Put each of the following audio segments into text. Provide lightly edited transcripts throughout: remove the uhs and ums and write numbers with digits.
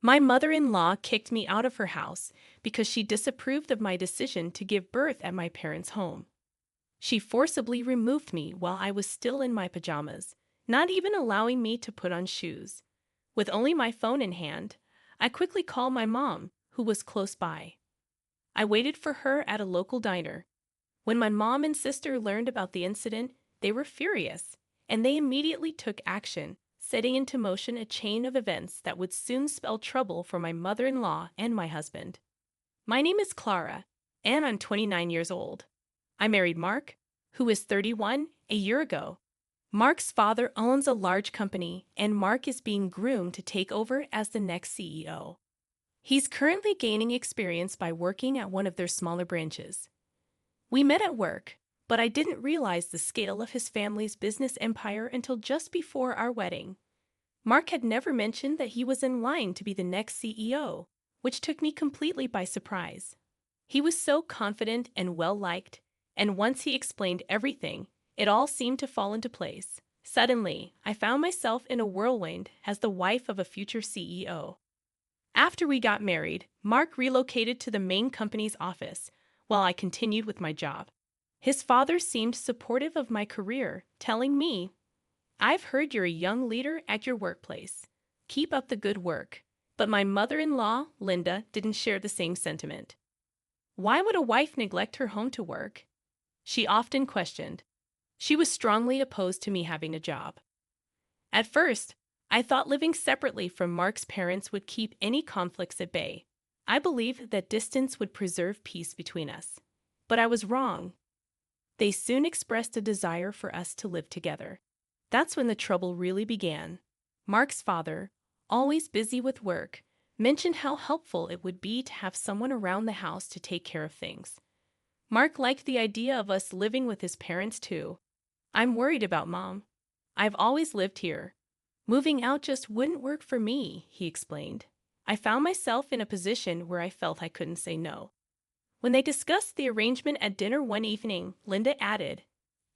My mother-in-law kicked me out of her house because she disapproved of my decision to give birth at my parents' home. She forcibly removed me while I was still in my pajamas, not even allowing me to put on shoes. With only my phone in hand, I quickly called my mom, who was close by. I waited for her at a local diner. When my mom and sister learned about the incident, they were furious, and they immediately took action, setting into motion a chain of events that would soon spell trouble for my mother-in-law and my husband. My name is Clara, and I'm 29 years old. I married Mark, who is 31, a year ago. Mark's father owns a large company, and Mark is being groomed to take over as the next CEO. He's currently gaining experience by working at one of their smaller branches. We met at work, but I didn't realize the scale of his family's business empire until just before our wedding. Mark had never mentioned that he was in line to be the next CEO, which took me completely by surprise. He was so confident and well-liked, and once he explained everything, it all seemed to fall into place. Suddenly, I found myself in a whirlwind as the wife of a future CEO. After we got married, Mark relocated to the main company's office, while I continued with my job. His father seemed supportive of my career, telling me, "I've heard you're a young leader at your workplace. Keep up the good work." But my mother-in-law, Linda, didn't share the same sentiment. Why would a wife neglect her home to work? She often questioned. She was strongly opposed to me having a job. At first, I thought living separately from Mark's parents would keep any conflicts at bay. I believed that distance would preserve peace between us. But I was wrong. They soon expressed a desire for us to live together. That's when the trouble really began. Mark's father, always busy with work, mentioned how helpful it would be to have someone around the house to take care of things. Mark liked the idea of us living with his parents too. "I'm worried about Mom. I've always lived here. Moving out just wouldn't work for me," he explained. I found myself in a position where I felt I couldn't say no. When they discussed the arrangement at dinner one evening, Linda added,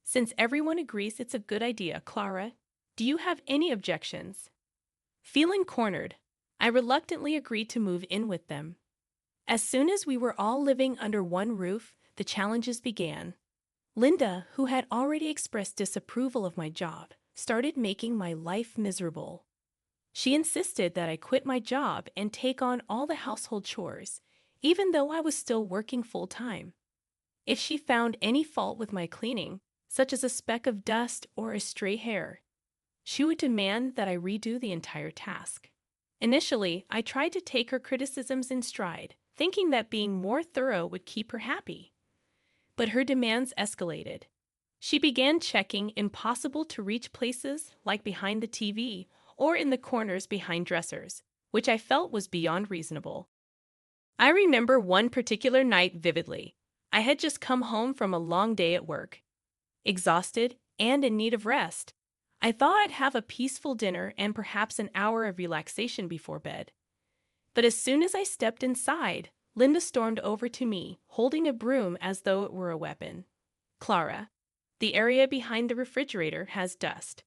"Since everyone agrees it's a good idea, Clara, do you have any objections?" Feeling cornered, I reluctantly agreed to move in with them. As soon as we were all living under one roof, the challenges began. Linda, who had already expressed disapproval of my job, started making my life miserable. She insisted that I quit my job and take on all the household chores, even though I was still working full-time. If she found any fault with my cleaning, such as a speck of dust or a stray hair, she would demand that I redo the entire task. Initially, I tried to take her criticisms in stride, thinking that being more thorough would keep her happy. But her demands escalated. She began checking impossible-to-reach places like behind the TV or in the corners behind dressers, which I felt was beyond reasonable. I remember one particular night vividly. I had just come home from a long day at work, exhausted and in need of rest. I thought I'd have a peaceful dinner and perhaps an hour of relaxation before bed. But as soon as I stepped inside, Linda stormed over to me, holding a broom as though it were a weapon. "Clara, the area behind the refrigerator has dust.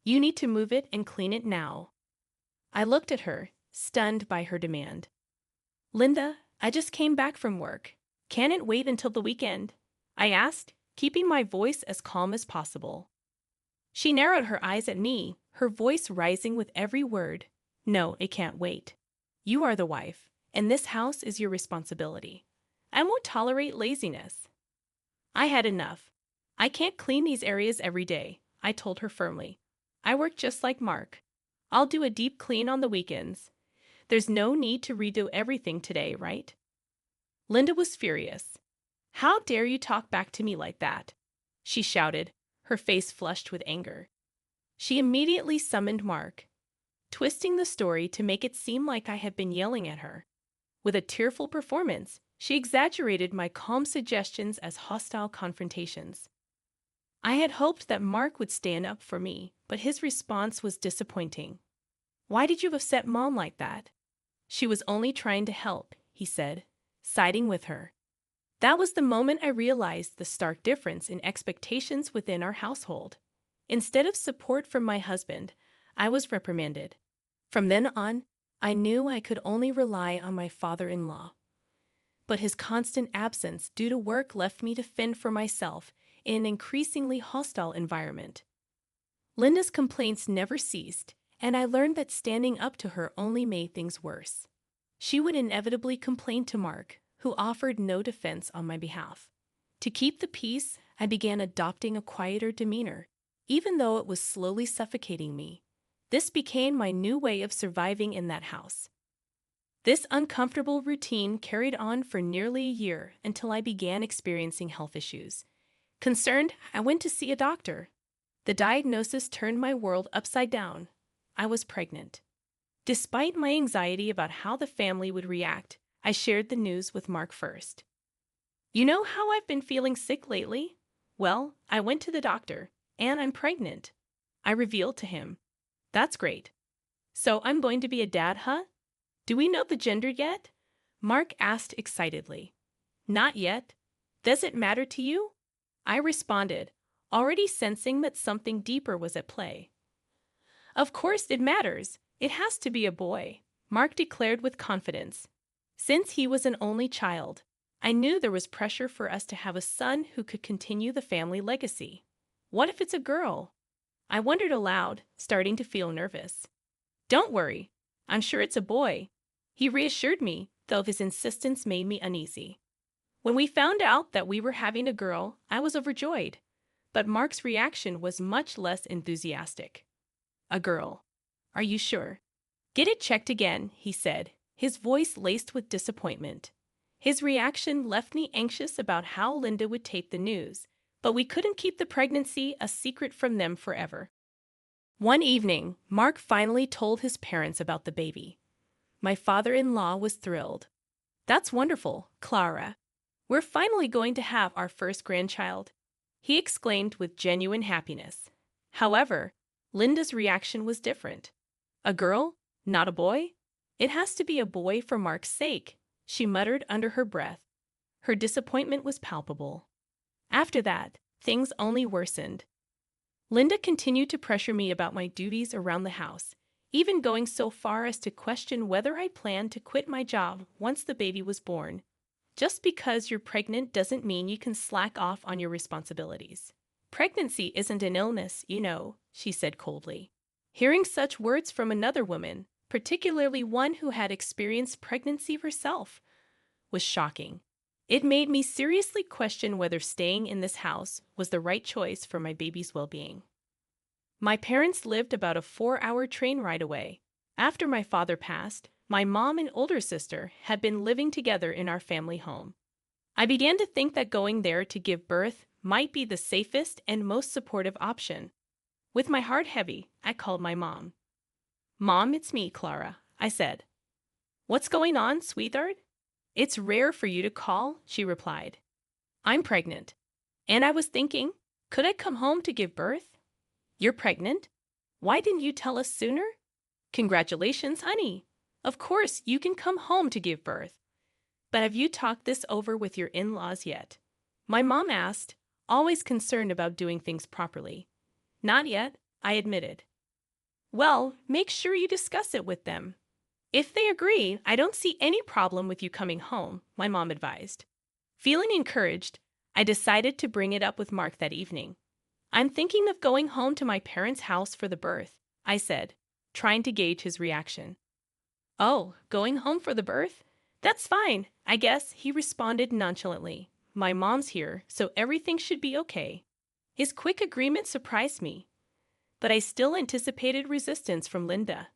You need to move it and clean it now." I looked at her, stunned by her demand. "Linda, I just came back from work. Can it wait until the weekend?" I asked, keeping my voice as calm as possible. She narrowed her eyes at me, her voice rising with every word. "No, it can't wait. You are the wife, and this house is your responsibility. I won't tolerate laziness." I had enough. "I can't clean these areas every day," I told her firmly. "I work just like Mark. I'll do a deep clean on the weekends. There's no need to redo everything today, right?" Linda was furious. "How dare you talk back to me like that?" she shouted, her face flushed with anger. She immediately summoned Mark, twisting the story to make it seem like I had been yelling at her. With a tearful performance, she exaggerated my calm suggestions as hostile confrontations. I had hoped that Mark would stand up for me, but his response was disappointing. "Why did you upset Mom like that?" "She was only trying to help," he said, siding with her. That was the moment I realized the stark difference in expectations within our household. Instead of support from my husband, I was reprimanded. From then on, I knew I could only rely on my father-in-law. But his constant absence due to work left me to fend for myself in an increasingly hostile environment. Linda's complaints never ceased, and I learned that standing up to her only made things worse. She would inevitably complain to Mark, who offered no defense on my behalf. To keep the peace, I began adopting a quieter demeanor, even though it was slowly suffocating me. This became my new way of surviving in that house. This uncomfortable routine carried on for nearly a year until I began experiencing health issues. Concerned, I went to see a doctor. The diagnosis turned my world upside down. I was pregnant. Despite my anxiety about how the family would react, I shared the news with Mark first. You know how I've been feeling sick lately? Well, I went to the doctor, and I'm pregnant. I revealed to him. That's great. So I'm going to be a dad, huh? Do we know the gender yet? Mark asked excitedly. Not yet. Does it matter to you? I responded, already sensing that something deeper was at play. Of course it matters. It has to be a boy, Mark declared with confidence. Since he was an only child, I knew there was pressure for us to have a son who could continue the family legacy. What if it's a girl? I wondered aloud, starting to feel nervous. Don't worry. I'm sure it's a boy. He reassured me, though his insistence made me uneasy. When we found out that we were having a girl, I was overjoyed. But Mark's reaction was much less enthusiastic. A girl. Are you sure? Get it checked again, he said, his voice laced with disappointment. His reaction left me anxious about how Linda would take the news, but we couldn't keep the pregnancy a secret from them forever. One evening, Mark finally told his parents about the baby. My father-in-law was thrilled. That's wonderful, Clara. We're finally going to have our first grandchild, he exclaimed with genuine happiness. However, Linda's reaction was different. A girl? Not a boy? It has to be a boy for Mark's sake, she muttered under her breath. Her disappointment was palpable. After that, things only worsened. Linda continued to pressure me about my duties around the house, even going so far as to question whether I planned to quit my job once the baby was born. Just because you're pregnant doesn't mean you can slack off on your responsibilities. Pregnancy isn't an illness, you know, she said coldly. Hearing such words from another woman, particularly one who had experienced pregnancy herself, was shocking. It made me seriously question whether staying in this house was the right choice for my baby's well-being. My parents lived about a 4-hour train ride away. After my father passed, my mom and older sister had been living together in our family home. I began to think that going there to give birth might be the safest and most supportive option. With my heart heavy, I called my mom. Mom, it's me, Clara, I said. What's going on, sweetheart? It's rare for you to call, she replied. I'm pregnant. And I was thinking, could I come home to give birth? You're pregnant? Why didn't you tell us sooner? Congratulations, honey. Of course, you can come home to give birth. But have you talked this over with your in-laws yet? My mom asked, always concerned about doing things properly. Not yet, I admitted. Well, make sure you discuss it with them. If they agree, I don't see any problem with you coming home, my mom advised. Feeling encouraged, I decided to bring it up with Mark that evening. I'm thinking of going home to my parents' house for the birth, I said, trying to gauge his reaction. Oh, going home for the birth? That's fine, I guess, he responded nonchalantly. My mom's here, so everything should be okay. His quick agreement surprised me, but I still anticipated resistance from Linda.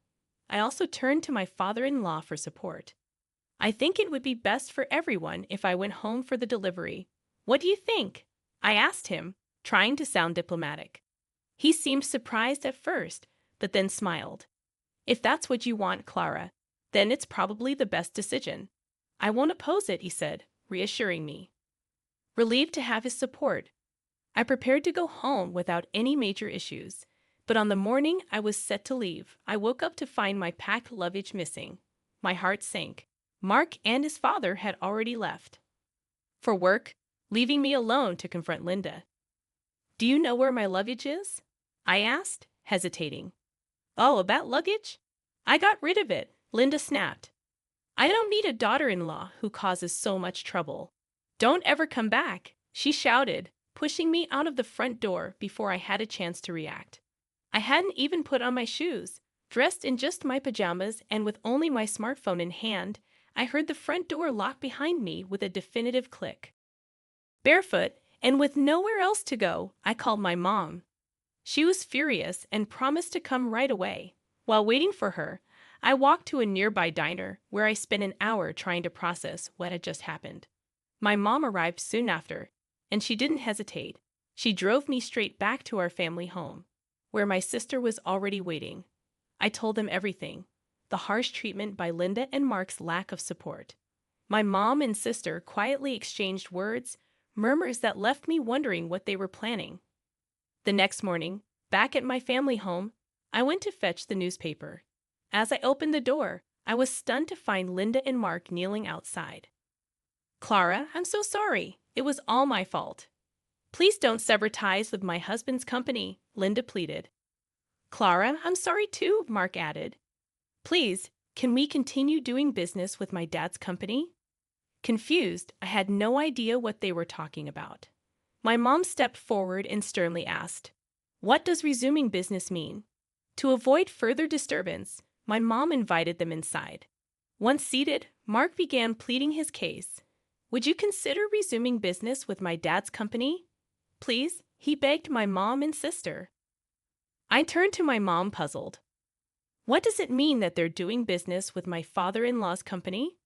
I also turned to my father-in-law for support. I think it would be best for everyone if I went home for the delivery. What do you think? I asked him, trying to sound diplomatic. He seemed surprised at first, but then smiled. If that's what you want, Clara, then it's probably the best decision. I won't oppose it, he said, reassuring me. Relieved to have his support, I prepared to go home without any major issues. But on the morning I was set to leave, I woke up to find my packed luggage missing. My heart sank. Mark and his father had already left for work, leaving me alone to confront Linda. Do you know where my luggage is? I asked, hesitating. Oh, about luggage? I got rid of it. Linda snapped. I don't need a daughter-in-law who causes so much trouble. Don't ever come back, she shouted, pushing me out of the front door before I had a chance to react. I hadn't even put on my shoes. Dressed in just my pajamas and with only my smartphone in hand, I heard the front door lock behind me with a definitive click. Barefoot, and with nowhere else to go, I called my mom. She was furious and promised to come right away. While waiting for her, I walked to a nearby diner where I spent an hour trying to process what had just happened. My mom arrived soon after, and she didn't hesitate. She drove me straight back to our family home, where my sister was already waiting. I told them everything, the harsh treatment by Linda and Mark's lack of support. My mom and sister quietly exchanged words, murmurs that left me wondering what they were planning. The next morning, back at my family home, I went to fetch the newspaper. As I opened the door, I was stunned to find Linda and Mark kneeling outside. Clara, I'm so sorry. It was all my fault. Please don't sever ties with my husband's company, Linda pleaded. Clara, I'm sorry too, Mark added. Please, can we continue doing business with my dad's company? Confused, I had no idea what they were talking about. My mom stepped forward and sternly asked, What does resuming business mean? To avoid further disturbance, my mom invited them inside. Once seated, Mark began pleading his case. Would you consider resuming business with my dad's company? Please, he begged my mom and sister. I turned to my mom, puzzled. What does it mean that they're doing business with my father-in-law's company?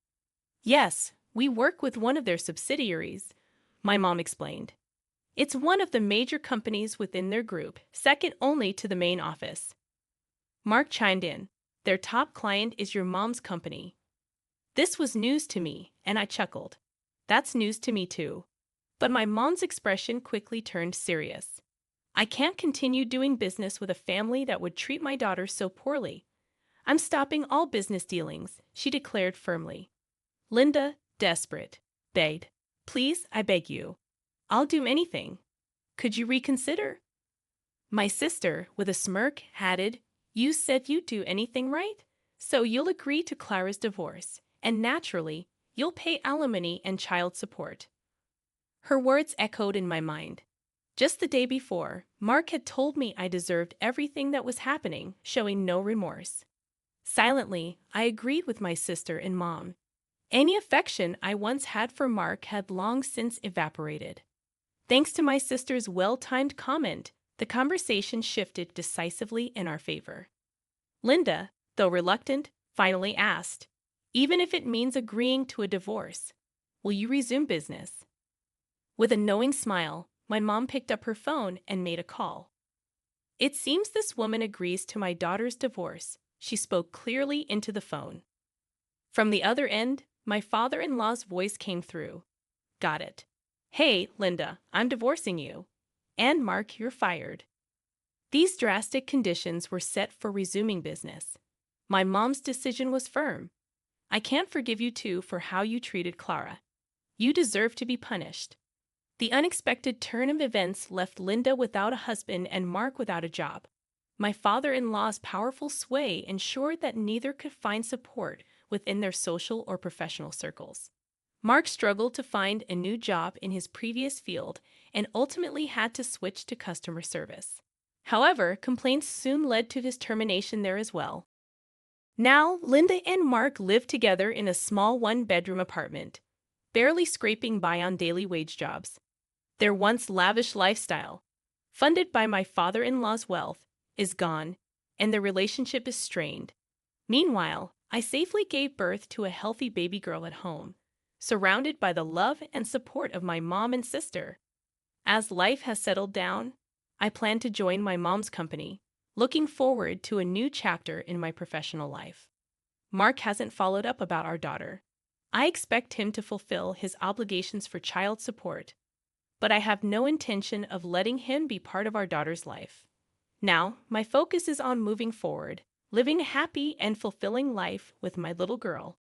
Yes, we work with one of their subsidiaries, my mom explained. It's one of the major companies within their group, second only to the main office. Mark chimed in. Their top client is your mom's company. This was news to me, and I chuckled. That's news to me too. But my mom's expression quickly turned serious. I can't continue doing business with a family that would treat my daughter so poorly. I'm stopping all business dealings, she declared firmly. Linda, desperate, begged. Please, I beg you. I'll do anything. Could you reconsider? My sister, with a smirk, added, You said you'd do anything, right? So you'll agree to Clara's divorce, and naturally, you'll pay alimony and child support. Her words echoed in my mind. Just the day before, Mark had told me I deserved everything that was happening, showing no remorse. Silently, I agreed with my sister and mom. Any affection I once had for Mark had long since evaporated. Thanks to my sister's well-timed comment, the conversation shifted decisively in our favor. Linda, though reluctant, finally asked, Even if it means agreeing to a divorce, will you resume business? With a knowing smile, my mom picked up her phone and made a call. It seems this woman agrees to my daughter's divorce, she spoke clearly into the phone. From the other end, my father-in-law's voice came through. Got it. Hey, Linda, I'm divorcing you. And Mark, you're fired. These drastic conditions were set for resuming business. My mom's decision was firm. I can't forgive you two for how you treated Clara. You deserve to be punished. The unexpected turn of events left Linda without a husband and Mark without a job. My father-in-law's powerful sway ensured that neither could find support within their social or professional circles. Mark struggled to find a new job in his previous field and ultimately had to switch to customer service. However, complaints soon led to his termination there as well. Now, Linda and Mark live together in a small one-bedroom apartment, barely scraping by on daily wage jobs. Their once lavish lifestyle, funded by my father-in-law's wealth, is gone, and their relationship is strained. Meanwhile, I safely gave birth to a healthy baby girl at home, surrounded by the love and support of my mom and sister. As life has settled down, I plan to join my mom's company, looking forward to a new chapter in my professional life. Mark hasn't followed up about our daughter. I expect him to fulfill his obligations for child support, but I have no intention of letting him be part of our daughter's life. Now, my focus is on moving forward, living a happy and fulfilling life with my little girl.